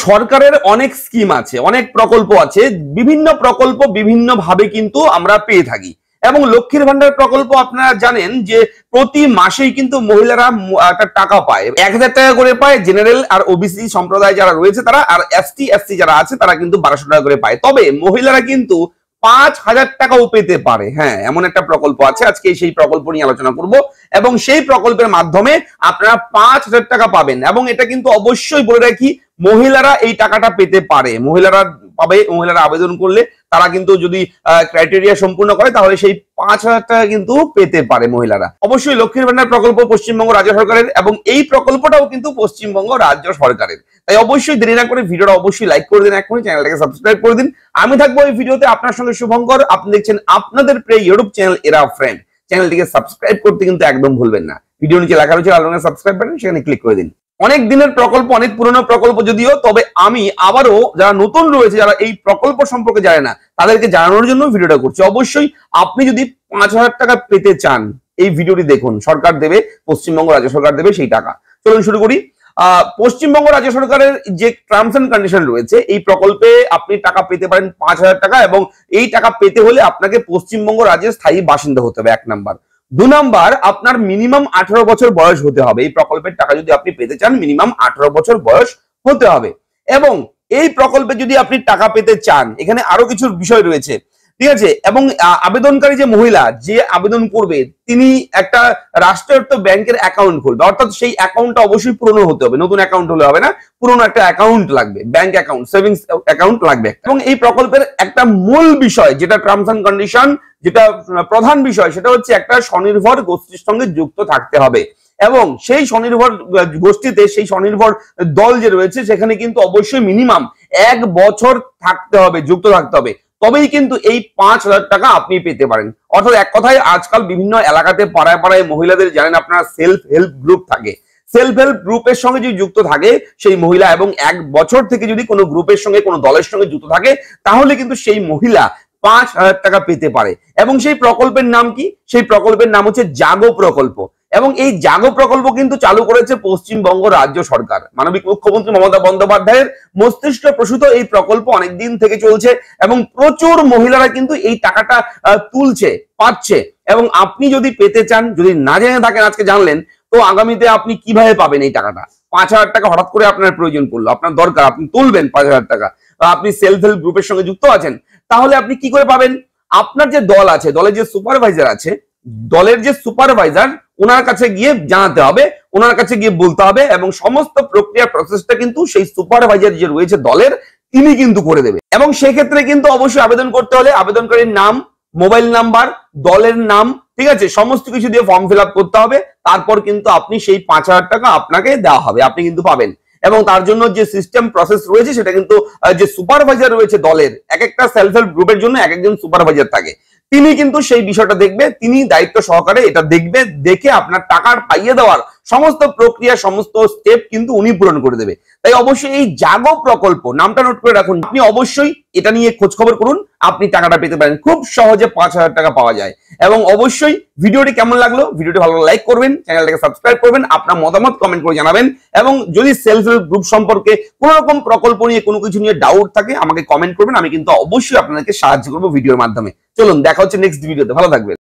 সরকারের অনেক স্কিম আছে, অনেক প্রকল্প আছে, বিভিন্ন প্রকল্প বিভিন্ন ভাবে কিন্তু আমরা পেয়ে থাকি। এবং লক্ষ্মীর ভান্ডার প্রকল্প আপনারা জানেন যে প্রতি মাসেই কিন্তু মহিলারা একটা টাকা পায়, 1000 টাকা করে পায় জেনারেল আর ওবিসি সম্প্রদায় যারা রয়েছে তারা, আর এসটি এসসি যারা আছে তারা কিন্তু 1200 টাকা করে পায়। তবে মহিলারা কিন্তু 5000 টাকাও পেতে পারে। হ্যাঁ, এমন একটা প্রকল্প আছে, আজকে সেই প্রকল্প নিয়ে আলোচনা করব এবং সেই প্রকল্পের মাধ্যমে আপনারা 5000 টাকা পাবেন। এবং এটা কিন্তু অবশ্যই বলে রাখি, মহিলারা এই টাকাটা পেতে পারে, মহিলারা পাবে। মহিলারা আবেদন করলে তারা কিন্তু যদি ক্রাইটেরিয়া সম্পূর্ণ করে তাহলে সেই 5000 টাকা কিন্তু পেতে পারে মহিলারা। অবশ্যই লক্ষ্মীর ভান্ডার প্রকল্প পশ্চিমবঙ্গ রাজ্য সরকারের এবং এই প্রকল্পটাও কিন্তু পশ্চিমবঙ্গ রাজ্য সরকারের। তাই অবশ্যই দেরি না করে ভিডিওটা অবশ্যই লাইক করে দিন, এখনই চ্যানেলটাকে সাবস্ক্রাইব করে দিন। আমি থাকবো এই ভিডিওতে আপনার সঙ্গে শুভঙ্কর। আপনি দেখছেন আপনাদের প্রিয় ইউটিউব চ্যানেল এরা ফ্রেন্ড। চ্যানেলটিকে সাবস্ক্রাইব করতে কিন্তু একদম ভুলবেন না। ভিডিও নিচে লেখা রয়েছে লাল রঙের সাবস্ক্রাইব বাটন, সেখানে ক্লিক করে দিন। অনেক দিনের প্রকল্প, অনেক পুরনো প্রকল্প যদিও, তবে আমি আবারও যারা নতুন রয়েছে, যারা এই প্রকল্প সম্পর্কে জানে না, তাদেরকে জানানোর জন্য ভিডিওটা করছি। অবশ্যই আপনি যদি 5000 টাকা পেতে চান, এই ভিডিওটি দেখুন। সরকার দেবে, পশ্চিমবঙ্গ রাজ্য সরকার দেবে সেই টাকা। চলুন শুরু করি। পশ্চিমবঙ্গ রাজ্য সরকারের যে টার্মস এন্ড কন্ডিশন রয়েছে, এই প্রকল্পে আপনি টাকা পেতে পারেন 5000 টাকা, এবং এই টাকা পেতে হলে আপনাকে পশ্চিমবঙ্গ রাজ্যের স্থায়ী বাসিন্দা হতে হবে, 1 নাম্বার। 2 নাম্বার, আপনার মিনিমাম 18 বছর বয়স হতে হবে। এই প্রকল্পের টাকা যদি আপনি পেতে চান, মিনিমাম 18 বছর বয়স হতে হবে। এবং এই প্রকল্পে যদি আপনি টাকা পেতে চান, এখানে আরো কিছু বিষয় রয়েছে, ঠিক আছে। এবং আবেদনকারী যে মহিলা যে আবেদন করবে, তিনি একটা রাষ্ট্রায়ত্ত ব্যাংকের অ্যাকাউন্ট খুলবে, অর্থাৎ সেই অ্যাকাউন্টটা অবশ্যই পুরনো হতে হবে, নতুন অ্যাকাউন্ট হলে হবে না, পুরনো একটা অ্যাকাউন্ট লাগবে, ব্যাংক অ্যাকাউন্ট, সেভিংস অ্যাকাউন্ট লাগবে। এবং এই প্রকল্পের একটা মূল বিষয়, যেটা টার্মস এন্ড কন্ডিশন, যেটা প্রধান বিষয়, সেটা হচ্ছে একটা স্বনির্ভর গোষ্ঠীর সঙ্গে যুক্ত থাকতে হবে। এবং সেই স্বনির্ভর গোষ্ঠীতে, সেই স্বনির্ভর দল যে রয়েছে, সেখানে কিন্তু অবশ্যই মিনিমাম 1 বছর থাকতে হবে, যুক্ত থাকতে হবে, তবেই কিন্তু এই 5000 টাকা আপনি পেতে পারেন। অর্থাৎ এক কথায়, আজকাল বিভিন্ন এলাকাতে পাড়ায় পাড়ায় মহিলাদের, জানেন আপনারা, সেলফ হেল্প গ্রুপ থাকে। সেলফ হেল্প গ্রুপের সঙ্গে যদি যুক্ত থাকে সেই মহিলা, এবং 1 বছর থেকে যদি কোনো গ্রুপের সঙ্গে, কোনো দলের সঙ্গে যুক্ত থাকে, তাহলে কিন্তু সেই মহিলা 5000 টাকা পেতে পারে। এবং সেই প্রকল্পের নাম কি? সেই প্রকল্পের নাম হচ্ছে জাগো প্রকল্প। এবং এই জাগো প্রকল্প কিন্তু চালু করেছে পশ্চিমবঙ্গ রাজ্য সরকার। মাননীয় মুখ্যমন্ত্রী মমতা বন্দ্যোপাধ্যায়ের মস্তিষ্ক প্রসূত এই প্রকল্প অনেকদিন থেকে চলছে, এবং প্রচুর মহিলারা কিন্তু এই টাকাটা তুলছে, পাচ্ছে। এবং আপনি যদি পেতে চান, যদি না জেনে থাকেন, আজকে জানলেন, তো আগামীতে আপনি কিভাবে পাবেন এই টাকাটা? 5000 টাকা হঠাৎ করে আপনার প্রয়োজন পড়লো, আপনার দরকার, আপনি তুলবেন 5000 টাকা, আপনি সেলফ হেল্প গ্রুপের সঙ্গে যুক্ত আছেন, তাহলে আপনি কি করে পাবেন? আপনার যে দল আছে, দলের যে সুপারভাইজার আছে, দলের যে সুপারভাইজার, ওনার কাছে গিয়ে জানাতে হবে, ওনার কাছে গিয়ে বলতে হবে, এবং সমস্ত প্রক্রিয়া প্রসেসটা কিন্তু সেই সুপারভাইজার যে রয়েছে দলের, তিনি কিন্তু করে দেবে। এবং সেক্ষেত্রে কিন্তু অবশ্যই আবেদন করতে হলে আবেদনকারীর নাম, মোবাইল নাম্বার, দলের নাম, ঠিক আছে, সমস্ত কিছু দিয়ে ফর্ম ফিল আপ করতে হবে। তারপর কিন্তু আপনি সেই 5000 টাকা আপনাকে দেওয়া হবে, আপনি কিন্তু পাবেন। এবং তার জন্য যে সিস্টেম প্রসেস রয়েছে, সেটা কিন্তু যে সুপারভাইজার রয়েছে দলের, এক একটা সেলফ হেল্প গ্রুপের জন্য এক একজন সুপারভাইজার থাকে, তিনি কিন্তু সেই বিষয়টা দেখবে, তিনি দায়িত্ব সহকারে এটা দেখবে, দেখে আপনার টাকার পাইয়ে দেওয়ার সমস্ত প্রক্রিয়া, সমস্ত স্টেপ কিন্তু উনি পূরণ করে দেবে। তাই অবশ্যই এই জাগো প্রকল্প, নামটা নোট করে রাখুন, আপনি অবশ্যই এটা নিয়ে খোঁজ খবর করুন, আপনি টাকাটা পেতে পারেন। খুব সহজে 5000 টাকা পাওয়া যায়। এবং অবশ্যই ভিডিওটি কেমন লাগলো, ভিডিওটি ভালো লাইক করবেন, চ্যানেলটাকে সাবস্ক্রাইব করবেন, আপনার মতামত কমেন্ট করে জানাবেন। এবং যদি সেলফ হেল্প গ্রুপ সম্পর্কে কোনো রকম প্রকল্প নিয়ে, কোনো কিছু নিয়ে ডাউট থাকে, আমাকে কমেন্ট করবেন, আমি কিন্তু অবশ্যই আপনাদেরকে সাহায্য করবো ভিডিওর মাধ্যমে। চলুন, দেখা হচ্ছে নেক্সট ভিডিওতে, ভালো থাকবেন।